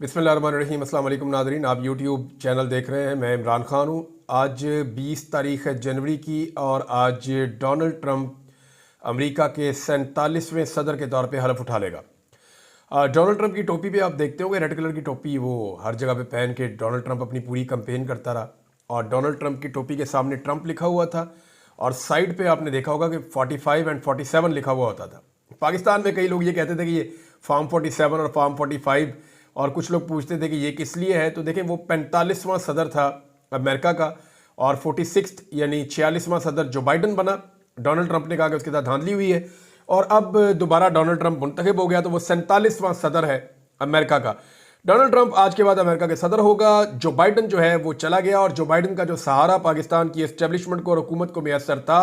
बिस्मिल्लाहिर्रहमानिर्रहीम। अस्सलाम वालेकुम नाज़रीन, आप यूट्यूब चैनल देख रहे हैं। मैं इमरान खान हूँ। आज 20 तारीख़ है जनवरी की और आज डोनाल्ड ट्रंप अमेरिका के 47वें सदर के तौर पे हलफ उठा लेगा। डोनाल्ड ट्रंप की टोपी पे आप देखते होंगे रेड कलर की टोपी, वो हर जगह पे पहन के डोनाल्ड ट्रंप अपनी पूरी कंपेन करता रहा और डोनाल्ड ट्रंप की टोपी के सामने ट्रंप लिखा हुआ था और साइड पे आपने देखा होगा कि 45 एंड 47 लिखा हुआ होता था। पाकिस्तान में कई लोग ये कहते थे कि ये फार्म 47 और फार्म 45, और कुछ लोग पूछते थे कि ये किस लिए है। तो देखें, वो 45वां सदर था अमेरिका का और 46 यानी 46वां सदर जो बाइडन बना। डोनाल्ड ट्रंप ने कहा कि उसके साथ धांधली हुई है और अब दोबारा डोनाल्ड ट्रंप मुंतखब हो गया, तो वो 47वां सदर है अमेरिका का। डोनाल्ड ट्रंप आज के बाद अमेरिका के सदर होगा। जो बाइडन जो है वो चला गया और जो बाइडन का जो सहारा पाकिस्तान की एस्टेब्लिशमेंट को और हुकूमत को मैसर था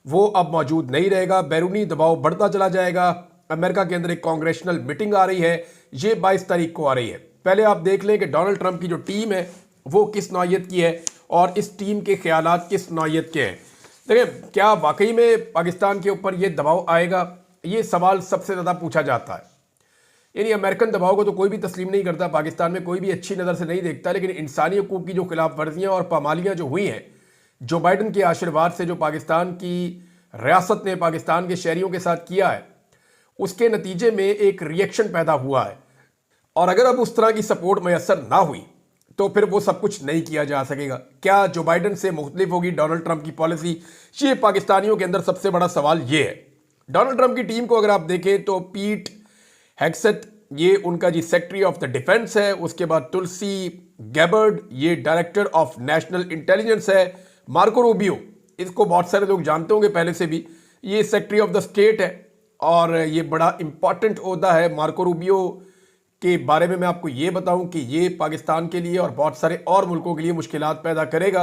वो अब मौजूद नहीं रहेगा। बैरूनी दबाव बढ़ता चला जाएगा। अमेरिका के अंदर एक कांग्रेशनल मीटिंग आ रही है, ये 22 तारीख को आ रही है। पहले आप देख लें कि डोनाल्ड ट्रंप की जो टीम है वो किस नौयत की है और इस टीम के ख्यालात किस नौयत के हैं। देखिए, क्या वाकई में पाकिस्तान के ऊपर ये दबाव आएगा, ये सवाल सबसे ज़्यादा पूछा जाता है। यानी अमेरिकन दबाव को तो कोई भी तस्लीम नहीं करता, पाकिस्तान में कोई भी अच्छी नज़र से नहीं देखता, लेकिन इंसानी हकूक़ की जो खिलाफ वर्जियाँ और पामालियाँ जो हुई हैं जो बाइडन के आशीर्वाद से, जो पाकिस्तान की रियासत ने पाकिस्तान के शहरियों के साथ किया है, उसके नतीजे में एक रिएक्शन पैदा हुआ है। और अगर अब उस तरह की सपोर्ट मैसर ना हुई तो फिर वो सब कुछ नहीं किया जा सकेगा। क्या जो बाइडन से मुख्तलिफ होगी डोनाल्ड ट्रंप की पॉलिसी, ये पाकिस्तानियों के अंदर सबसे बड़ा सवाल ये है। डोनाल्ड ट्रंप की टीम को अगर आप देखें तो पीट हेग्सेथ ये उनका जी सेक्रेटरी ऑफ द डिफेंस है, उसके बाद तुलसी गैबर्ड ये डायरेक्टर ऑफ नेशनल इंटेलिजेंस है, मार्को रूबियो इसको बहुत सारे लोग जानते होंगे पहले से भी, ये सेक्रेटरी ऑफ द स्टेट है और ये बड़ा इंपॉर्टेंट ओहदा है। मार्को रूबियो के बारे में मैं आपको ये बताऊं कि ये पाकिस्तान के लिए और बहुत सारे और मुल्कों के लिए मुश्किलात पैदा करेगा,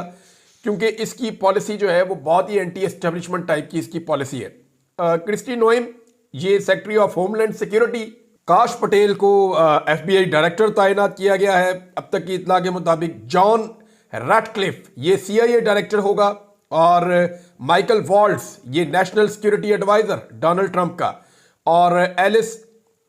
क्योंकि इसकी पॉलिसी जो है वो बहुत ही एंटी एस्टेब्लिशमेंट टाइप की इसकी पॉलिसी है। क्रिस्टी नोएम ये सेक्रेटरी ऑफ होमलैंड सिक्योरिटी, काश पटेल को FBI डायरेक्टर तैनात किया गया है अब तक की इतला के मुताबिक। जॉन रैटक्लिफ ये CIA डायरेक्टर होगा और माइकल वॉल्ट्स ये national security adviser Donald Trump का, और एलिस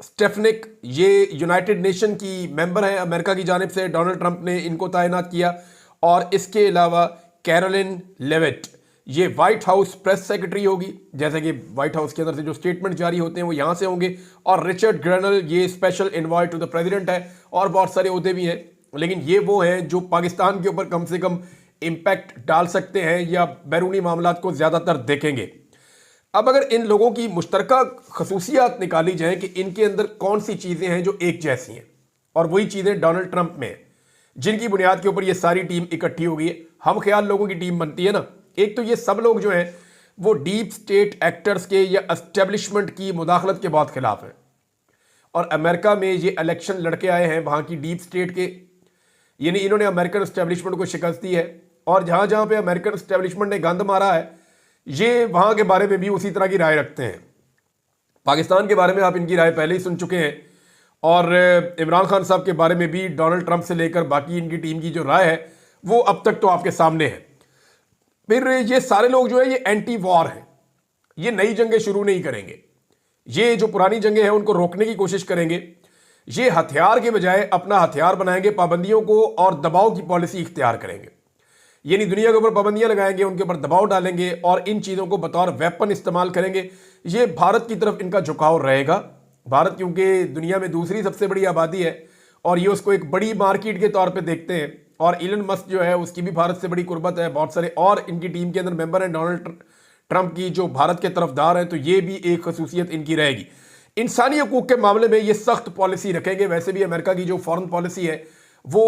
स्टेफनिक ये यूनाइटेड नेशन की मेंबर हैं अमेरिका की जानिब से, डोनाल्ड ट्रंप ने इनको तैनात किया। और इसके अलावा कैरोलिन लेविट ये व्हाइट हाउस प्रेस सेक्रेटरी होगी, जैसे कि व्हाइट हाउस के अंदर से जो स्टेटमेंट जारी होते हैं वो यहाँ से होंगे। और रिचर्ड ग्रेनल ये special envoy to the president है और बहुत सारे ओहदे भी हैं, लेकिन ये वो हैं जो पाकिस्तान के ऊपर कम से कम इम्पैक्ट डाल सकते हैं या बैरूनी मामलात को ज़्यादातर देखेंगे। अब अगर इन लोगों की मुश्तरका खसूसियात निकाली जाए कि इनके अंदर कौन सी चीज़ें हैं जो एक जैसी हैं, और वही चीज़ें डोनाल्ड ट्रंप में हैं जिनकी बुनियाद के ऊपर ये सारी टीम इकट्ठी हो गई है। हम ख्याल लोगों की टीम बनती है ना। एक तो ये सब लोग जो हैं वो डीप स्टेट एक्टर्स के या एस्टेब्लिशमेंट की मुदाखलत के बहुत खिलाफ हैं, और अमेरिका में ये इलेक्शन लड़के आए हैं वहाँ की डीप स्टेट के, यानी इन्होंने अमेरिकन एस्टेब्लिशमेंट को शिकस्त दी है। और जहाँ जहाँ पे अमेरिकन एस्टेब्लिशमेंट ने गंद मारा है ये वहाँ के बारे में भी उसी तरह की राय रखते हैं। पाकिस्तान के बारे में आप इनकी राय पहले ही सुन चुके हैं, और इमरान खान साहब के बारे में भी डोनाल्ड ट्रंप से लेकर बाकी इनकी टीम की जो राय है वो अब तक तो आपके सामने है। फिर ये सारे लोग जो है ये एंटी वॉर हैं, ये नई जंगें शुरू नहीं करेंगे, ये जो पुरानी जंगें हैं उनको रोकने की कोशिश करेंगे। ये हथियार के बजाय अपना हथियार बनाएंगे, पाबंदियों को और दबाव की पॉलिसी इख्तियार करेंगे, यानी दुनिया के ऊपर पाबंदियां लगाएंगे, उनके ऊपर दबाव डालेंगे और इन चीज़ों को बतौर वेपन इस्तेमाल करेंगे। ये भारत की तरफ इनका झुकाव रहेगा। भारत क्योंकि दुनिया में दूसरी सबसे बड़ी आबादी है और ये उसको एक बड़ी मार्केट के तौर पे देखते हैं, और इलन मस्क जो है उसकी भी भारत से बड़ी कुर्बत है। बहुत सारे और इनकी टीम के अंदर मेंबर हैं डोनाल्ड ट्रंप की जो भारत के तरफदार हैं, तो ये भी एक खसूसियत इनकी रहेगी। इंसानी हकूक़ के मामले में ये सख्त पॉलिसी रखेंगे। वैसे भी अमेरिका की जो फॉरेन पॉलिसी है वो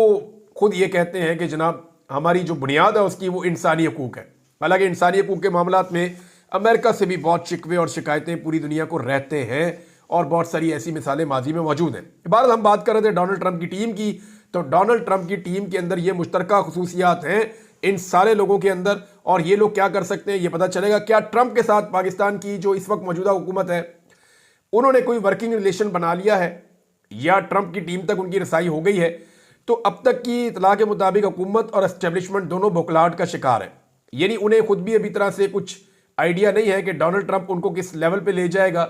खुद ये कहते हैं कि जनाब हमारी जो बुनियाद है उसकी वो इंसानी हकूक़ है। हालांकि इंसानी हकूक़ के मामलात में अमेरिका से भी बहुत शिकवे और शिकायतें पूरी दुनिया को रहते हैं, और बहुत सारी ऐसी मिसालें माजी में मौजूद हैं। बार हम बात कर रहे थे डोनाल्ड ट्रंप की टीम की, तो डोनाल्ड ट्रंप की टीम के अंदर ये मुश्तरका खसूसियात हैं इन सारे लोगों के अंदर, और ये लोग क्या कर सकते हैं ये पता चलेगा। क्या ट्रंप के साथ पाकिस्तान की जो इस वक्त मौजूदा हुकूमत है उन्होंने कोई वर्किंग रिलेशन बना लिया है या ट्रंप की टीम तक उनकी रसाई हो गई है? तो अब तक की इतला के मुताबिक हुकूमत और एस्टेब्लिशमेंट दोनों बौखलाहट का शिकार है, यानी उन्हें खुद भी अभी तरह से कुछ आइडिया नहीं है कि डोनाल्ड ट्रंप उनको किस लेवल पे ले जाएगा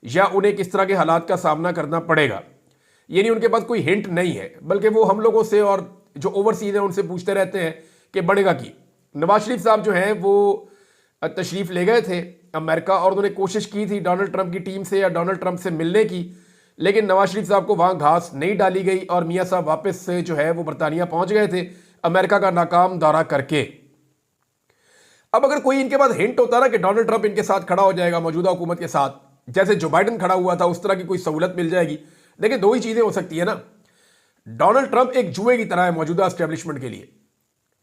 या उन्हें किस तरह के हालात का सामना करना पड़ेगा। यानी उनके पास कोई हिंट नहीं है, बल्कि वो हम लोगों से और जो ओवरसीज हैं उनसे पूछते रहते हैं कि बढ़ेगा की। नवाज शरीफ साहब जो हैं वो तशरीफ ले गए थे अमेरिका और उन्होंने कोशिश की थी डोनाल्ड ट्रंप की टीम से या डोनाल्ड ट्रंप से मिलने की, लेकिन नवाज शरीफ साहब को वहां घास नहीं डाली गई और मियां साहब वापस से जो है वो बरतानिया पहुंच गए थे अमेरिका का नाकाम दौरा करके। अब अगर कोई इनके पास हिंट होता ना कि डोनाल्ड ट्रंप इनके साथ खड़ा हो जाएगा मौजूदा हुकूमत के साथ, जैसे जो बाइडन खड़ा हुआ था उस तरह की कोई सहूलत मिल जाएगी। देखिए दो ही चीजें हो सकती है ना, डोनाल्ड ट्रंप एक जुए की तरह है मौजूदा एस्टेब्लिशमेंट के लिए।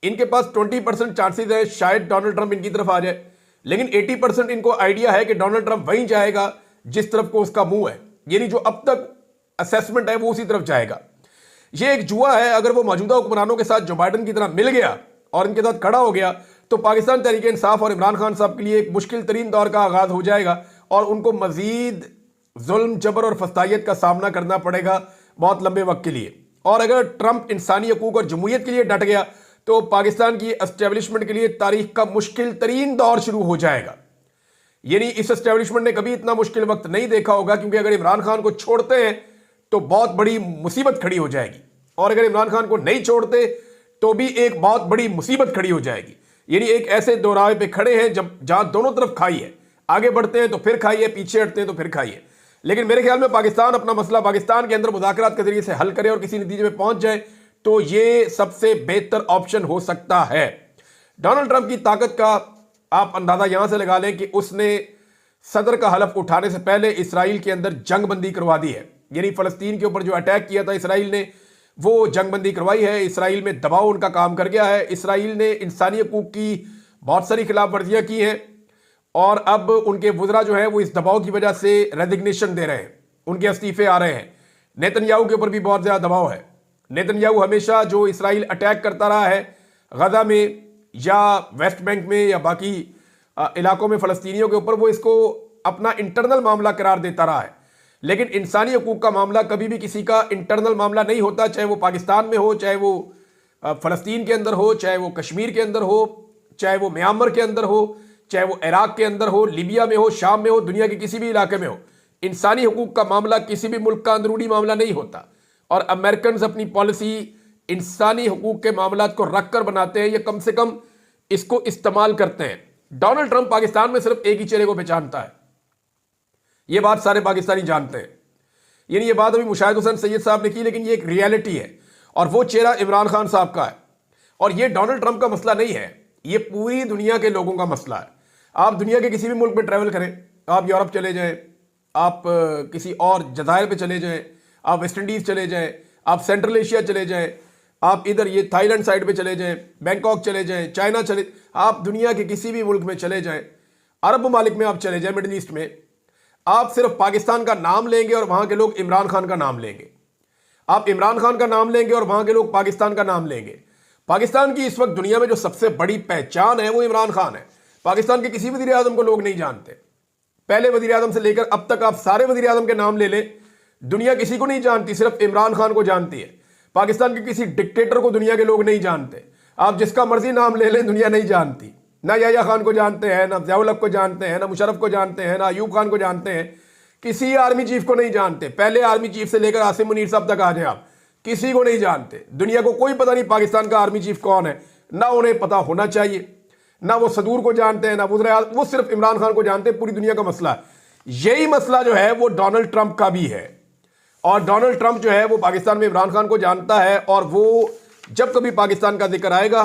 इनके पास 20% चांसेस है शायद डोनाल्ड ट्रंप इनकी तरफ आ जाए, लेकिन 80% इनको आइडिया है कि डोनाल्ड ट्रंप वहीं जाएगा जिस तरफ को उसका मुंह है, यानी जो अब तक असेसमेंट है वो उसी तरफ जाएगा। ये एक जुआ है। अगर वो मौजूदा हुक्मरानों के साथ जो बाइडन की तरह मिल गया और इनके साथ खड़ा हो गया तो पाकिस्तान तहरीक इंसाफ और इमरान खान साहब के लिए एक मुश्किल तरीन दौर का आगाज हो जाएगा और उनको मजीद जुल्म जबर और फस्तायत का सामना करना पड़ेगा बहुत लंबे वक्त के लिए। और अगर ट्रंप इंसानी हकूक और जमहूरियत के लिए डट गया तो पाकिस्तान की एस्टेब्लिशमेंट के लिए तारीख का मुश्किल तरीन दौर शुरू हो जाएगा। यानी इस एस्टेब्लिशमेंट ने कभी इतना मुश्किल वक्त नहीं देखा होगा, क्योंकि अगर इमरान खान को छोड़ते हैं तो बहुत बड़ी मुसीबत खड़ी हो जाएगी और अगर इमरान खान को नहीं छोड़ते तो भी एक बहुत बड़ी मुसीबत खड़ी हो जाएगी। यानी एक ऐसे दोराहे पे खड़े हैं जब जहां दोनों तरफ खाई है, आगे बढ़ते हैं तो फिर खाई है, पीछे हटते हैं तो फिर खाई है। लेकिन मेरे ख्याल में पाकिस्तान अपना मसला पाकिस्तान के अंदर मुज़ाकरात के जरिए से हल करे और किसी नतीजे में पहुंच जाए तो ये सबसे बेहतर ऑप्शन हो सकता है। डोनाल्ड ट्रंप की ताकत का आप अंदाजा यहां से लगा लें कि उसने सदर का हलफ उठाने से पहले इसराइल के अंदर जंगबंदी करवा दी है। यानी फलस्तीन के ऊपर जो अटैक किया था इसराइल ने, वो जंगबंदी करवाई है। इसराइल में दबाव उनका काम कर गया है। इसराइल ने इंसानी हकूक की बहुत सारी खिलाफ वर्जियां की हैं और अब उनके वुज़रा जो है वो इस दबाव की वजह से रेजिग्नेशन दे रहे हैं, उनके इस्तीफे आ रहे हैं। नेतन्याहू के ऊपर भी बहुत ज़्यादा दबाव है। नेतन्याहू हमेशा जो इसराइल अटैक करता रहा है गजा में या वेस्ट बैंक में या बाकी इलाकों में फ़लस्तीनियों के ऊपर, वो इसको अपना इंटरनल मामला करार देता रहा है। लेकिन इंसानी हकूक का मामला कभी भी किसी का इंटरनल मामला नहीं होता, चाहे वो पाकिस्तान में हो, चाहे वो फ़लस्तीन के अंदर हो, चाहे वो कश्मीर के अंदर हो, चाहे वो म्यांमार के अंदर हो, चाहे वो इराक के अंदर हो, लीबिया में हो, शाम में हो, दुनिया के किसी भी इलाके में हो। इंसानी हकूक का मामला किसी भी मुल्क का अंदरूनी मामला नहीं होता और अमेरिकन अपनी पॉलिसी इंसानी हकूक के मामला को रख कर बनाते हैं या कम से कम इसको इस्तेमाल करते हैं। डोनाल्ड ट्रंप पाकिस्तान में सिर्फ एक ही चेहरे को पहचानता है, यह बात सारे पाकिस्तानी जानते हैं। यानी ये बात अभी मुशाहिद हुसैन सैयद साहब ने की, लेकिन ये एक रियलिटी है और वो चेहरा इमरान खान साहब का है। और ये डोनाल्ड ट्रंप का मसला नहीं है, ये पूरी दुनिया के लोगों का मसला है। आप दुनिया के किसी भी मुल्क में ट्रैवल करें, आप यूरोप चले जाएं, आप किसी और जज़ायर पे चले जाएं, आप वेस्ट इंडीज़ चले जाएं, आप सेंट्रल एशिया चले जाएं, आप इधर ये थाईलैंड साइड पे चले जाएं, बैंकॉक चले जाएं, चाइना चले, आप दुनिया के किसी भी मुल्क में चले जाएं, अरब ममालिक में आप चले जाएं, मिडिल ईस्ट में, आप सिर्फ पाकिस्तान का नाम लेंगे और वहां के लोग इमरान खान का नाम लेंगे। आप इमरान खान का नाम लेंगे और वहां के लोग पाकिस्तान का नाम लेंगे। पाकिस्तान की इस वक्त दुनिया में जो सबसे बड़ी पहचान है वो इमरान खान है। पाकिस्तान के किसी वज़ीर आज़म को लोग नहीं जानते। पहले वज़ीर आज़म से लेकर अब तक आप सारे वज़ीर आज़म के नाम ले लें, दुनिया किसी को नहीं जानती, सिर्फ इमरान खान को जानती है। पाकिस्तान के किसी डिक्टेटर को दुनिया के लोग नहीं जानते। आप जिसका मर्जी नाम ले लें, दुनिया नहीं जानती। ना याह्या खान को जानते हैं, ना ज़ियाउल हक को जानते हैं, ना मुशर्रफ को जानते हैं, ना अयूब खान को जानते हैं, किसी आर्मी चीफ को नहीं जानते। पहले आर्मी चीफ से लेकर आसिम मुनीर साहब तक आ जाए, आप किसी को नहीं जानते। दुनिया को कोई पता नहीं पाकिस्तान का आर्मी चीफ कौन है, ना उन्हें पता होना चाहिए। ना वो सदूर को जानते हैं, ना वो सिर्फ इमरान खान को जानते हैं। पूरी दुनिया का मसला है। यही मसला जो है वो डोनाल्ड ट्रंप का भी है और डोनाल्ड ट्रंप जो है वो पाकिस्तान में इमरान खान को जानता है और वो जब कभी पाकिस्तान का जिक्र आएगा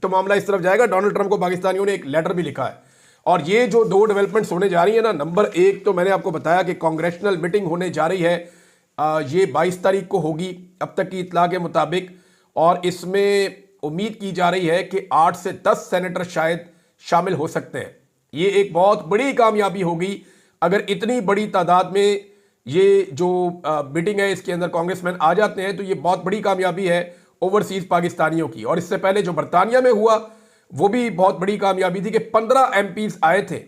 तो मामला इस तरफ जाएगा। डोनाल्ड ट्रंप को पाकिस्तानियों ने एक लेटर भी लिखा है और ये जो दो डेवलपमेंट्स होने जा रही है ना, नंबर एक तो मैंने आपको बताया कि कांग्रेशनल मीटिंग होने जा रही है, ये 22 तारीख को होगी अब तक की इत्तला के मुताबिक, और इसमें उम्मीद की जा रही है कि 8 से 10 सेनेटर शायद शामिल हो सकते हैं। ये एक बहुत बड़ी कामयाबी होगी अगर इतनी बड़ी तादाद में ये जो मीटिंग है इसके अंदर कांग्रेसमैन आ जाते हैं, तो ये बहुत बड़ी कामयाबी है ओवरसीज पाकिस्तानियों की। और इससे पहले जो बरतानिया में हुआ वो भी बहुत बड़ी कामयाबी थी कि 15 एमपीज आए थे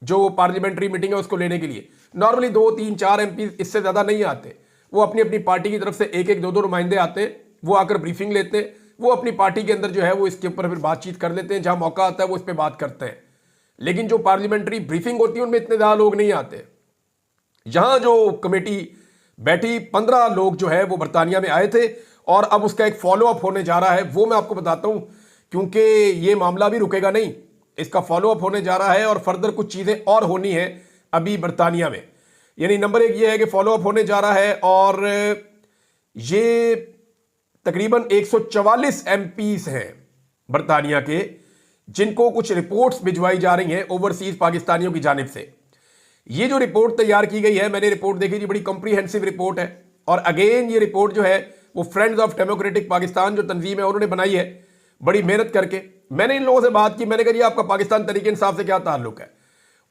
जो पार्लियामेंट्री मीटिंग है उसको लेने के लिए। नॉर्मली 2, 3, 4 एमपीज इससे ज़्यादा नहीं आते। वो अपनी अपनी पार्टी की तरफ से एक एक 2 नुमाइंदे आते हैं, वो आकर ब्रीफिंग लेते हैं, वो अपनी पार्टी के अंदर जो है वो इसके ऊपर फिर बातचीत कर लेते हैं, जहां मौका आता है वो इस पर बात करते हैं। लेकिन जो पार्लियामेंट्री ब्रीफिंग होती है उनमें इतने ज़्यादा लोग नहीं आते। जहां जो कमेटी बैठी 15 लोग जो है वो बरतानिया में आए थे और अब उसका एक फॉलो अप होने जा रहा है, वो मैं आपको बताता हूं, क्योंकि ये मामला भी रुकेगा नहीं, इसका फॉलो अप होने जा रहा है और फर्दर कुछ चीजें और होनी है अभी बरतानिया में। यानी नंबर एक ये है कि फॉलो अप होने जा रहा है और ये तकरीबन 144 एमपीज हैं बरतानिया के, जिनको कुछ रिपोर्ट्स भिजवाई जा रही हैं ओवरसीज पाकिस्तानियों की जानिब से। ये जो रिपोर्ट तैयार की गई है, मैंने रिपोर्ट देखी थी, बड़ी कॉम्प्रिहेंसिव रिपोर्ट है और अगेन ये रिपोर्ट जो है वो फ्रेंड्स ऑफ डेमोक्रेटिक पाकिस्तान जो तंजीम है उन्होंने बनाई है बड़ी मेहनत करके। मैंने इन लोगों से बात की, मैंने कहा जी आपका पाकिस्तान तहरीक इंसाफ से क्या ताल्लुक है?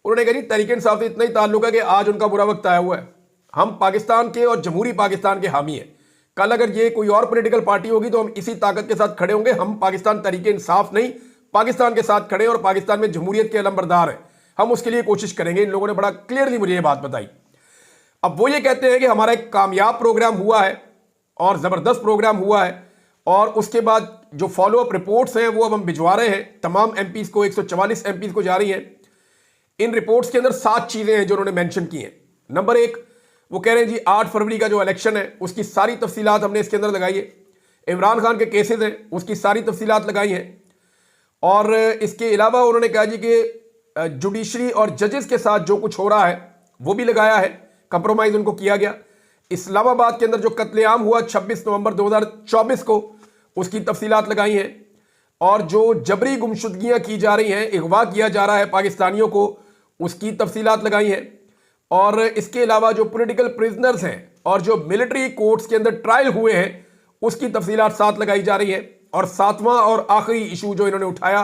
उन्होंने कहा जी तहरीक इंसाफ से इतना ही ताल्लुक है कि आज उनका बुरा वक्त आया हुआ है, हम पाकिस्तान के और जमहूरी पाकिस्तान के हामी हैं, कल अगर ये कोई और पॉलिटिकल पार्टी होगी तो हम इसी ताकत के साथ खड़े होंगे, हम पाकिस्तान तहरीक इंसाफ नहीं पाकिस्तान के साथ खड़े और पाकिस्तान में जमहूरियत के अलमबरदार हैं, हम उसके लिए कोशिश करेंगे। इन लोगों ने बड़ा क्लियरली मुझे ये बात बताई। अब वो ये कहते हैं कि हमारा एक कामयाब प्रोग्राम हुआ है और जबरदस्त प्रोग्राम हुआ है और उसके बाद जो फॉलो अप रिपोर्ट्स हैं वो अब हम भिजवा रहे हैं तमाम एमपीज को, 144 एमपीज को जा रही हैं। इन रिपोर्ट्स के अंदर 7 चीजें हैं जो उन्होंने मेंशन की हैं। नंबर 1, वो कह रहे हैं जी 8 फरवरी का जो इलेक्शन है उसकी सारी तफसीलात हमने इसके अंदर लगाई है, इमरान खान के केसेस हैं उसकी सारी तफसीलात लगाई हैं और इसके अलावा उन्होंने कहा जी कि जुडिशरी और जजेस के साथ जो कुछ हो रहा है वो भी लगाया है, कंप्रोमाइज उनको किया गया। इस्लामाबाद के अंदर जो कत्लेआम हुआ 26 नवंबर 2024 को उसकी तफसीलात लगाई हैं और जो जबरी गुमशुदगियां की जा रही हैं, अगवा किया जा रहा है पाकिस्तानियों को, उसकी तफसीलात लगाई हैं और इसके अलावा जो पॉलिटिकल प्रिजनर्स हैं और जो मिलिट्री कोर्ट्स के अंदर ट्रायल हुए हैं उसकी तफसीलात साथ लगाई जा रही है। और 7वां और आखिरी इशू जो इन्होंने उठाया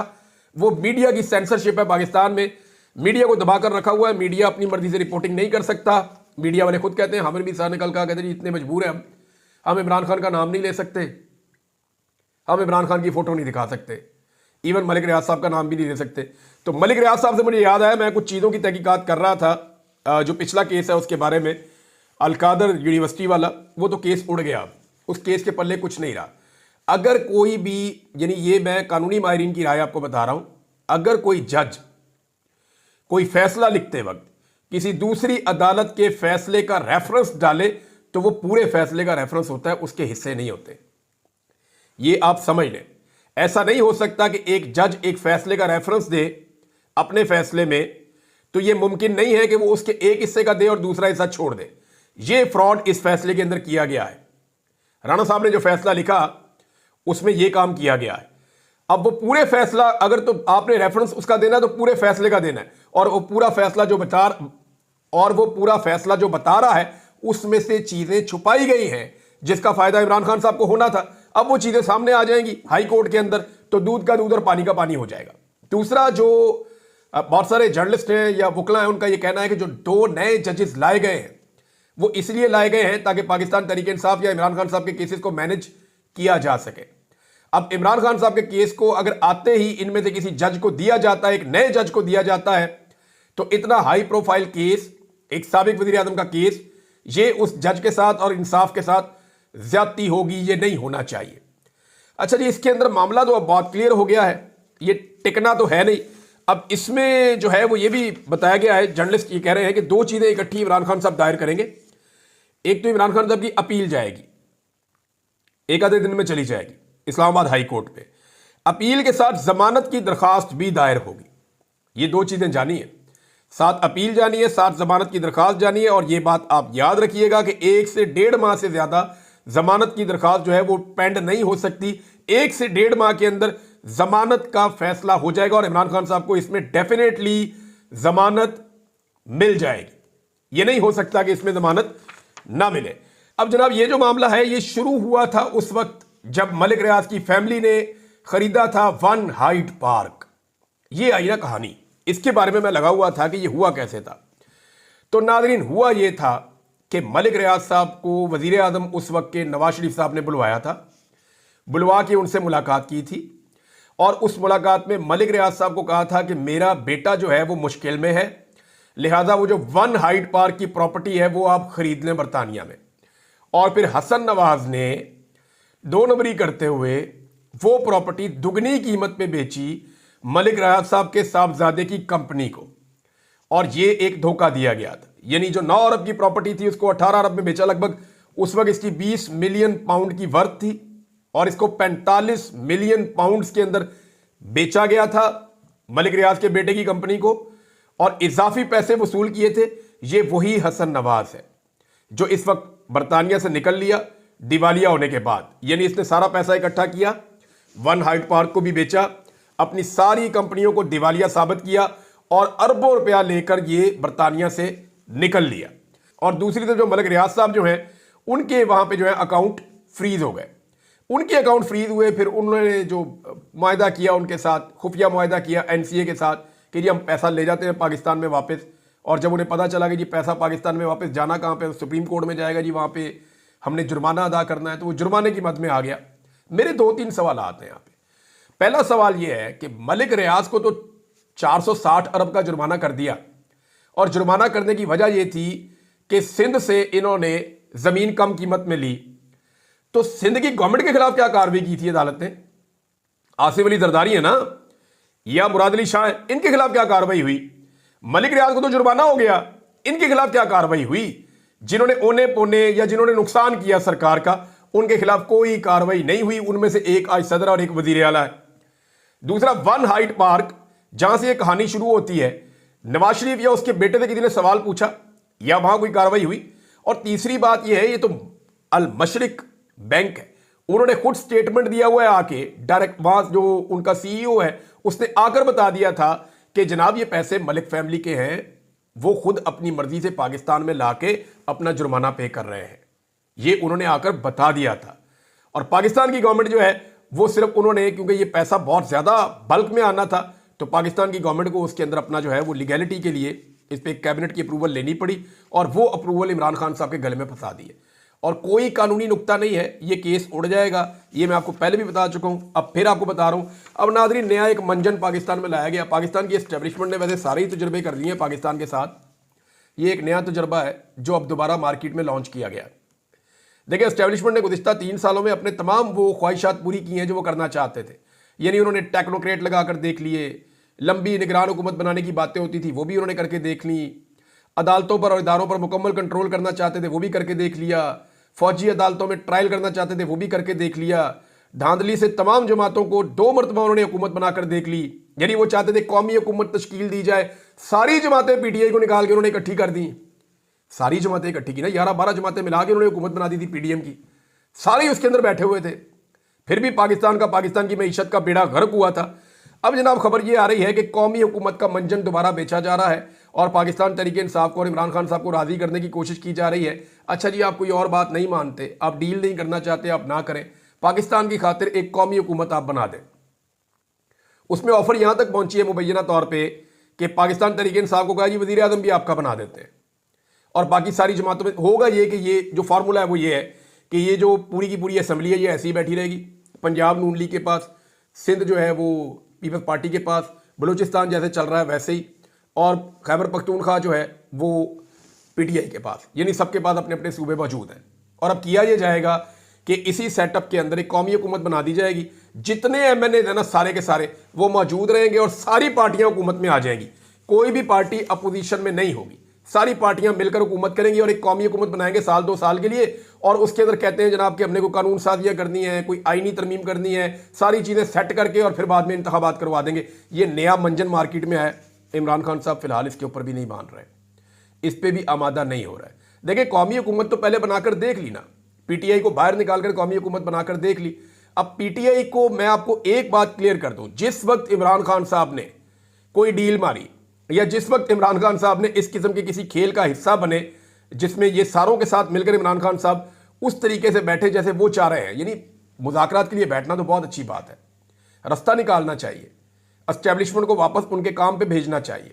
वो मीडिया की सेंसरशिप है। पाकिस्तान में मीडिया को दबाकर रखा हुआ है, मीडिया अपनी मर्जी से रिपोर्टिंग नहीं कर सकता। मीडिया वाले खुद कहते हैं, हमें भी साहब ने कल कहा, कहते हैं इतने मजबूर हैं हम इमरान खान का नाम नहीं ले सकते, हम इमरान खान की फोटो नहीं दिखा सकते, इवन मलिक रियाज साहब का नाम भी नहीं ले सकते। तो मलिक रियाज साहब से मुझे याद आया, मैं कुछ चीज़ों की तहकीकात कर रहा था, जो पिछला केस है उसके बारे में, अलकादर यूनिवर्सिटी वाला, वो तो केस उड़ गया, उस केस के पल्ले कुछ नहीं रहा। अगर कोई भी, यानी ये मैं कानूनी माहिरीन की राय आपको बता रहा हूं, अगर कोई जज कोई फैसला लिखते वक्त किसी दूसरी अदालत के फैसले का रेफरेंस डाले तो वो पूरे फैसले का रेफरेंस होता है, उसके हिस्से नहीं होते। ये आप समझ लें। ऐसा नहीं हो सकता कि एक जज एक फैसले का रेफरेंस दे अपने फैसले में, तो ये मुमकिन नहीं है कि वो उसके एक हिस्से का दे और दूसरा हिस्सा छोड़ दे। ये फ्रॉड इस फैसले के अंदर किया गया है। राणा साहब ने जो फैसला लिखा उसमें यह काम किया गया है। अब वो पूरे फैसला, अगर तो आपने रेफरेंस उसका देना है तो पूरे फैसले का देना है, और वो पूरा फैसला जो बता रहा है उसमें से चीजें छुपाई गई हैं जिसका फायदा इमरान खान साहब को होना था। अब वो चीजें सामने आ जाएंगी हाई कोर्ट के अंदर, तो दूध का दूध और पानी का पानी हो जाएगा। दूसरा, जो बहुत सारे जर्नलिस्ट हैं या वकला हैं, उनका ये कहना है कि जो 2 नए जजेस लाए गए हैं वो इसलिए लाए गए हैं ताकि पाकिस्तान तहरीक इंसाफ या इमरान खान साहब के केसेस को मैनेज किया जा सके। अब इमरान खान साहब के केस को अगर आते ही इनमें से किसी जज को दिया जाता है, एक नए जज को दिया जाता है, तो इतना हाई प्रोफाइल केस, एक साबिक वजीर आजम का केस, ये उस जज के साथ और इंसाफ के साथ ज्यादती होगी, ये नहीं होना चाहिए। अच्छा जी, इसके अंदर मामला तो अब बहुत क्लियर हो गया है, ये टिकना तो है नहीं। अब इसमें जो है वो ये भी बताया गया है, जर्नलिस्ट ये कह रहे हैं कि 2 चीजें इकट्ठी इमरान खान साहब दायर करेंगे। एक तो इमरान खान साहब की अपील जाएगी, एक आधे दिन में चली जाएगी इस्लामाबाद हाई कोर्ट पे, अपील के साथ जमानत की दरखास्त भी दायर होगी। ये 2 चीजें जानी है, साथ अपील जानी है, साथ जमानत की दरखास्त जानी है। और ये बात आप याद रखिएगा कि 1 से 1.5 माह से ज्यादा जमानत की दरखास्त जो है वो पेंड नहीं हो सकती। 1 से 1.5 माह के अंदर जमानत का फैसला हो जाएगा और इमरान खान साहब को इसमें डेफिनेटली जमानत मिल जाएगी। ये नहीं हो सकता कि इसमें जमानत ना मिले। अब जनाब, ये जो मामला है ये शुरू हुआ था उस वक्त जब मलिक रियाज की फैमिली ने खरीदा था 1 हाइड पार्क। ये आई ना कहानी, इसके बारे में मैं लगा हुआ था कि ये हुआ कैसे था। तो नाज़रीन, हुआ ये था कि मलिक रियाज साहब को वजीर आजम उस वक्त के नवाज शरीफ साहब ने बुलवाया था, बुलवा के उनसे मुलाकात की थी और उस मुलाकात में मलिक रियाज साहब को कहा था कि मेरा बेटा जो है वो मुश्किल में है, लिहाजा वो जो 1 हाइड पार्क की प्रॉपर्टी है वो आप खरीद लें बरतानिया में। और फिर हसन नवाज ने 2 नंबरी करते हुए वो प्रॉपर्टी दुगनी कीमत पे बेची मलिक रियाज साहब के साहबजादे की कंपनी को। और ये एक धोखा दिया गया था। यानी जो 9 अरब की प्रॉपर्टी थी उसको 18 अरब में बेचा लगभग। उस वक्त इसकी 20 मिलियन पाउंड की वर्थ थी और इसको 45 मिलियन पाउंड्स के अंदर बेचा गया था मलिक रियाज के बेटे की कंपनी को, और इजाफी पैसे वसूल किए थे ये वही हसन नवाज है जो इस वक्त बरतानिया से निकल लिया दिवालिया होने के बाद। यानी इसने सारा पैसा इकट्ठा किया, वन हाइट पार्क को भी बेचा, अपनी सारी कंपनियों को दिवालिया साबित किया और अरबों रुपया लेकर ये बरतानिया से निकल लिया। और दूसरी तरफ जो मलिक रियाज साहब जो हैं उनके वहां पे जो है अकाउंट फ्रीज हो गए। उनके अकाउंट फ्रीज हुए, फिर उन्होंने जो मुआहदा किया उनके साथ, खुफिया मुआहदा किया एनसीए के साथ कि जी हम पैसा ले जाते हैं पाकिस्तान में वापस। और जब उन्हें पता चला कि जी पैसा पाकिस्तान में वापस जाना कहाँ पे, सुप्रीम कोर्ट में जाएगा जी, वहाँ पे हमने जुर्माना अदा करना है, तो वो जुर्माने की मद में आ गया। मेरे 2-3 सवाल आते हैं यहाँ पे। पहला सवाल ये है कि मलिक रियाज को तो 460 अरब का जुर्माना कर दिया, और जुर्माना करने की वजह यह थी कि सिंध से इन्होंने जमीन कम कीमत में ली। तो सिंध की गवर्नमेंट के खिलाफ क्या कार्रवाई की थी अदालत ने? आसिफ अली जरदारी है ना, या मुराद अली शाह, इनके खिलाफ क्या कार्रवाई हुई? मलिक रियाज को तो जुर्माना हो गया, इनके खिलाफ क्या कार्रवाई हुई? जिन्होंने ओने पोने या जिन्होंने नुकसान किया सरकार का, उनके खिलाफ कोई कार्रवाई नहीं हुई। उनमें से एक आज सदर और एक वजीर आला है। दूसरा, वन हाइट पार्क, जहां से यह कहानी शुरू होती है, नवाज शरीफ या उसके बेटे से किसी ने सवाल पूछा या वहां कोई कार्रवाई हुई? और तीसरी बात यह है, ये तो अल मशरिक बैंक है, उन्होंने खुद स्टेटमेंट दिया हुआ है आके, डायरेक्ट वहां जो उनका सीईओ है उसने आकर बता दिया था कि जनाब ये पैसे मलिक फैमिली के हैं, वो खुद अपनी मर्जी से पाकिस्तान में लाके अपना जुर्माना पे कर रहे हैं। ये उन्होंने आकर बता दिया था। और पाकिस्तान की गवर्नमेंट जो है वो सिर्फ उन्होंने, क्योंकि ये पैसा बहुत ज्यादा बल्क में आना था, तो पाकिस्तान की गवर्नमेंट को उसके अंदर अपना जो है वो लीगैलिटी के लिए इस पर कैबिनेट की अप्रूवल लेनी पड़ी, और वो अप्रूवल इमरान खान साहब के गले में फंसा दी है। और कोई कानूनी नुक्ता नहीं है, ये केस उड़ जाएगा। ये मैं आपको पहले भी बता चुका हूं, अब फिर आपको बता रहा हूं। अब नाज़रीन, नया एक मंजन पाकिस्तान में लाया गया। पाकिस्तान की एस्टेब्लिशमेंट ने वैसे सारे ही तजुर्बे कर लिए हैं पाकिस्तान के साथ, ये एक नया तजुर्बा है जो अब दोबारा मार्केट में लॉन्च किया गया। देखिए, एस्टेब्लिशमेंट ने गुज़िश्ता 3 सालों में अपने तमाम वो ख्वाहिशात पूरी की हैं जो वो करना चाहते थे। यानी उन्होंने टेक्नोक्रेट लगाकर देख लिए, लंबी निगरान हुकूमत बनाने की बातें होती थी वो भी उन्होंने करके देख ली, अदालतों पर और इदारों पर मुकम्मल कंट्रोल करना चाहते थे वो भी करके देख लिया, फौजी अदालतों में ट्रायल करना चाहते थे वो भी करके देख लिया, धांधली से तमाम जमातों को 2 मरतबा उन्होंने हुकूमत बनाकर देख ली। यानी वो चाहते थे कौमी हुकूमत तश्कील दी जाए, सारी जमातें पीटीआई को निकाल के उन्होंने इकट्ठी कर दी, सारी जमातें इकट्ठी की ना, 11-12 जमातें मिला के उन्होंने हुकूमत बना दी थी पीडीएम की, सारे उसके अंदर बैठे हुए थे। फिर भी पाकिस्तान की मईशत का बेड़ा गर्क हुआ था। अब जनाब खबर ये आ रही है कि कौमी हुकूमत का मंजन दोबारा बेचा जा रहा है और पाकिस्तान तहरीक इंसाफ को और इमरान खान साहब को राजी करने की कोशिश की जा रही है। अच्छा जी, आप कोई और बात नहीं मानते, आप डील नहीं करना चाहते, आप ना करें, पाकिस्तान की खातिर एक कौमी हुकूमत आप बना दें। उसमें ऑफर यहां तक पहुंची है मुबैना तौर पर कि पाकिस्तान तहरीक इंसाफ को कहा जी वज़ीर आज़म भी आपका बना देते हैं, और बाकी सारी जमातों में होगा ये कि ये जो फार्मूला है वो ये है कि ये जो पूरी की पूरी असम्बली है ये ऐसी ही बैठी रहेगी, पंजाब नून लीग के पास, सिंध जो है वो पीपल्स पार्टी के पास, बलूचिस्तान जैसे चल रहा है वैसे ही, और खैबर पख्तूनख्वा जो है वो पीटीआई के पास। यानी सबके पास अपने अपने सूबे मौजूद हैं। और अब किया ये जाएगा कि इसी सेटअप के अंदर एक कौमी हुकूमत बना दी जाएगी, जितने एमएनए है ना सारे के सारे वो मौजूद रहेंगे और सारी पार्टियां हुकूमत में आ जाएंगी, कोई भी पार्टी अपोजिशन में नहीं होगी, सारी पार्टियां मिलकर हुकूमत करेंगी और एक कौमी हुकूमत बनाएंगे साल 2 साल के लिए। और उसके अंदर कहते हैं जनाब कि हमने कोई कानून साजियां करनी है, कोई आईनी तरमीम करनी है, सारी चीज़ें सेट करके और फिर बाद में इंतखाबात करवा देंगे। ये नया मंजन मार्केट में है। इमरान खान साहब फिलहाल इसके ऊपर भी नहीं मान रहे, इस पर भी आमादा नहीं हो रहा है। देखिए, कौमी हुकूमत तो पहले बनाकर देख ली ना, पीटीआई को बाहर निकालकर कौमी हुकूमत बनाकर देख ली। अब पीटीआई को मैं आपको एक बात क्लियर कर दूं, जिस वक्त इमरान खान साहब ने कोई डील मारी या जिस वक्त इमरान खान साहब ने इस किस्म के किसी खेल का हिस्सा बने जिसमें ये सारों के साथ मिलकर इमरान खान साहब उस तरीके से बैठे जैसे वो चाह रहे हैं, यानी मुज़ाकरात के लिए बैठना तो बहुत अच्छी बात है, रास्ता निकालना चाहिए, एस्टेब्लिशमेंट को वापस उनके काम पे भेजना चाहिए,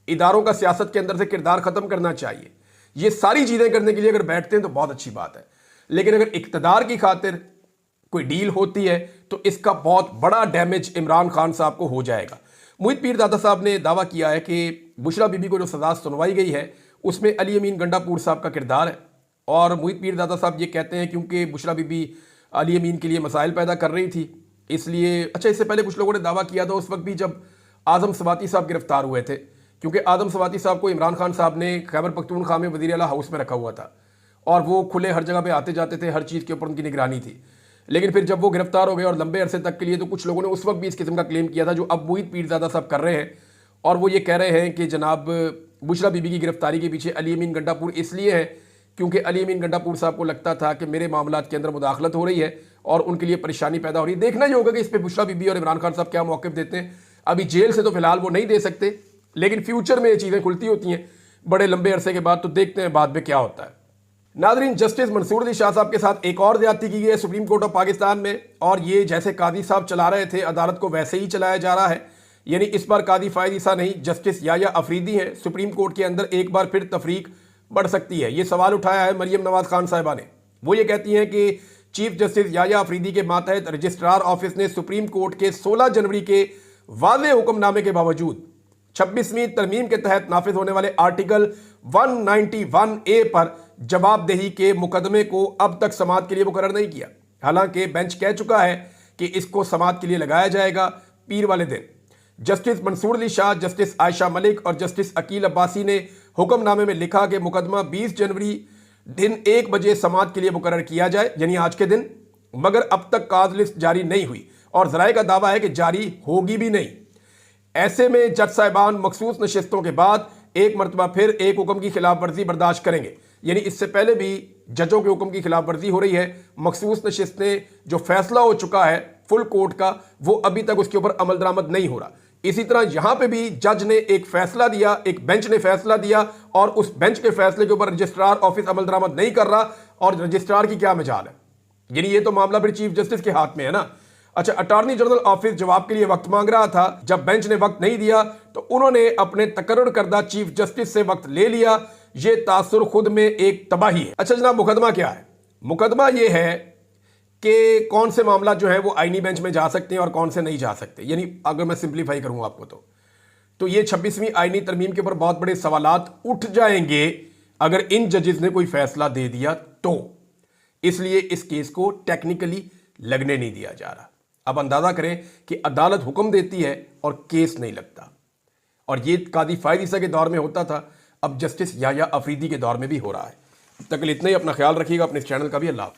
इदारों का सियासत के अंदर से किरदार खत्म करना चाहिए, ये सारी चीज़ें करने के लिए अगर बैठते हैं तो बहुत अच्छी बात है। लेकिन अगर इक़्तिदार की खातिर कोई डील होती है तो इसका बहुत बड़ा डैमेज इमरान खान साहब को हो जाएगा। मोहित पीरदादा साहब ने दावा किया है कि बुशरा बीबी को जो सज़ा सुनवाई गई है उसमें अली अमीन गंडापुर साहब का किरदार है। और मोहित पीरदादा साहब ये कहते हैं क्योंकि बुशरा बीबी अली अमीन के लिए मसाइल पैदा कर रही थी, इसलिए अच्छा, इससे पहले कुछ लोगों ने दावा किया था उस वक्त भी जब आज़म सवाती साहब गिरफ्तार हुए थे क्योंकि आदम सवाती साहब को इमरान खान साहब ने खैबर पख्तूनख्वा में वज़ीर आला हाउस में रखा हुआ था और वो खुले हर जगह पे आते जाते थे, हर चीज़ के ऊपर उनकी निगरानी थी। लेकिन फिर जब वो गिरफ्तार हो गए और लंबे अरसे तक के लिए, तो कुछ लोगों ने उस वक्त भी इस किस्म का क्लेम किया था जो अब मुईद पीरज़ादा साहब कर रहे हैं, और वो ये कह रहे हैं कि जनाब बुशरा बीबी की गिरफ्तारी के पीछे अली अमीन गंडापुर इसलिए है क्योंकि अली अमीन गंडापुर साहब को लगता था कि मेरे मामलात के अंदर मुदाखलत हो रही है और उनके लिए परेशानी पैदा हो रही है। देखना ही होगा कि इस पर बुशरा बीबी और इमरान खान साहब क्या मौक़िफ़ देते हैं। अभी जेल से तो फिलहाल वो नहीं दे सकते, लेकिन फ्यूचर में ये चीज़ें खुलती होती हैं बड़े लंबे अरसे के बाद, तो देखते हैं बाद में क्या होता है। नाज़रीन, जस्टिस मंसूर अली शाह साहब के साथ एक और ज्यादती की गई है सुप्रीम कोर्ट ऑफ पाकिस्तान में, और ये जैसे कादी साहब चला रहे थे अदालत को वैसे ही चलाया जा रहा है। यानी इस बार कादी फायद ईसा नहीं, जस्टिस याया अफरीदी हैं। सुप्रीम कोर्ट के अंदर एक बार फिर तफरीक बढ़ सकती है, ये सवाल उठाया है मरियम नवाज खान साहिबा ने। वो ये कहती हैं कि चीफ जस्टिस याया अफरीदी के मातहत रजिस्ट्रार ऑफिस ने सुप्रीम कोर्ट के 16 जनवरी के वाज़ेह हुक्मनामे के बावजूद 26वीं तरमीम के तहत नाफिज होने वाले आर्टिकल 191A पर जवाबदेही के मुकदमे को अब तक समाअत के लिए मुकर्रर नहीं किया। हालांकि बेंच कह चुका है कि इसको समाअत के लिए लगाया जाएगा पीर वाले दिन। जस्टिस मंसूर अली शाह, जस्टिस आयशा मलिक और जस्टिस अकील अब्बासी ने हुक्मनामे में लिखा कि मुकदमा 20 जनवरी दिन 1 बजे समाअत के लिए मुकर्रर किया जाए, यानी आज के दिन, मगर अब तक काज लिस्ट जारी नहीं हुई और ज़राए का दावा है कि जारी होगी भी नहीं। ऐसे में जज साहिबान मखसूस नशिस्तों के बाद एक मरतबा फिर एक हुक्म की खिलाफ वर्जी बर्दाश्त करेंगे। यानी इससे पहले भी जजों के हुक्म की खिलाफ वर्जी हो रही है। मखसूस नशिस्तें जो फैसला हो चुका है फुल कोर्ट का, वो अभी तक उसके ऊपर अमल दरामद नहीं हो रहा। इसी तरह यहां पे भी जज ने एक फैसला दिया, एक बेंच ने फैसला दिया, और उस बेंच के फैसले के ऊपर रजिस्ट्रार ऑफिस अमल दरामद नहीं कर रहा, और रजिस्ट्रार की क्या मजाल है। यानी ये तो मामला फिर चीफ जस्टिस के हाथ में है ना। अच्छा, अटॉर्नी जनरल ऑफिस जवाब के लिए वक्त मांग रहा था, जब बेंच ने वक्त नहीं दिया तो उन्होंने अपने तकर्रुर करदा चीफ जस्टिस से वक्त ले लिया। ये तासुर खुद में एक तबाही है। अच्छा जनाब, मुकदमा क्या है? मुकदमा ये है कि कौन से मामला जो है वो आईनी बेंच में जा सकते हैं और कौन से नहीं जा सकते। यानी अगर मैं सिंप्लीफाई करूं आपको तो ये 26वीं आईनी तरमीम के ऊपर बहुत बड़े सवालात उठ जाएंगे अगर इन जजेस ने कोई फैसला दे दिया तो। इसलिए इस केस को टेक्निकली लगने नहीं दिया जा रहा। अब अंदाजा करें कि अदालत हुक्म देती है और केस नहीं लगता, और ये कादी फायद ईसा के दौर में होता था, अब जस्टिस याया अफरीदी के दौर में भी हो रहा है। तब तक इतना ही, अपना ख्याल रखिएगा, अपने इस चैनल का भी। अल्लाह हाफ़िज़।